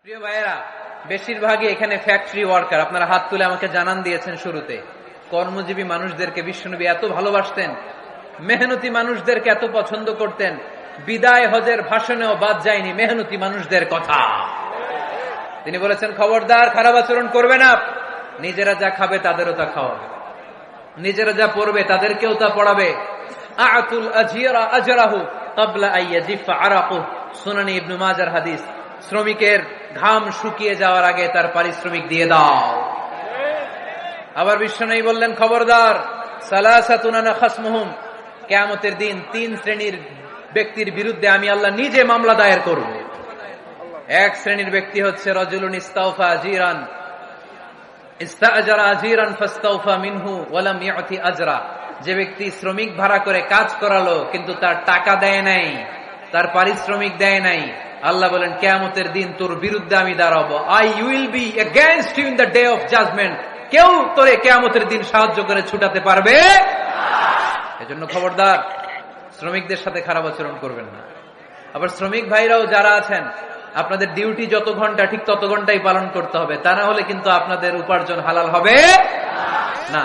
প্রিয় ভাইয়েরা, বেশিরভাগই এখানে ফ্যাক্টরি ওয়ার্কার। আপনারা হাত তুলে আমাকে জানান দিয়েছেন শুরুতে। কর্মজীবী মানুষদেরকে বিশ্বনবী এত ভালোবাসতেন, মেহনতি মানুষদেরকে এত পছন্দ করতেন। বিদায় হজের ভাষণেও বাদ যায়নি মেহনতি মানুষদের কথা। তিনি বলেছেন, খবরদার খারাপ আচরণ করবে না। নিজেরা যা খাবে তাদেরও তা খাওয়াবে, নিজেরা যা পড়বে তাদেরকেও তা পড়াবে। আতুল আজিরা আজরাহু ক্বাবলা আইয়াজিফা আরাকু, সুনানি ইবনে মাজার হাদিস। শ্রমিকের ঘাম শুকিয়ে যাওয়ার আগে তার পারিশ্রমিক দিয়ে দাও। আবার বিশ্বনবী বললেন, খবরদার সালাসাতুন আনা খাসমুহুম, কিয়ামতের দিন 3 শ্রেণীর ব্যক্তির বিরুদ্ধে আমি আল্লাহ নিজে মামলা দায়ের করব। এক শ্রেণীর ব্যক্তি হচ্ছে রাজুলুন ইস্তাওফা আজিরান ইস্তাআজারা আজিরান ফাস্তাওফা মিনহু ওয়া লাম ইউতি আজরা, যে ব্যক্তি শ্রমিক ভাড়া করে কাজ করালো কিন্তু তার টাকা দেয় নাই, তার পারিশ্রমিক দেয় নাই। আল্লাহ বলেন, কিয়ামতের দিন তোর বিরুদ্ধে আমি দাঁড়াবো। I will be against you in the day of judgement. কেউ তোরে কিয়ামতের দিন সাহায্য করে ছুটাতে পারবে না। এজন্য খবরদার, শ্রমিকদের সাথে খারাপ আচরণ করবেন না। আবার শ্রমিক ভাইরাও যারা আছেন, আপনাদের ডিউটি যত ঘন্টা ঠিক তত ঘন্টাই পালন করতে হবে, তা না হলে কিন্তু আপনাদের উপার্জন হালাল হবে না।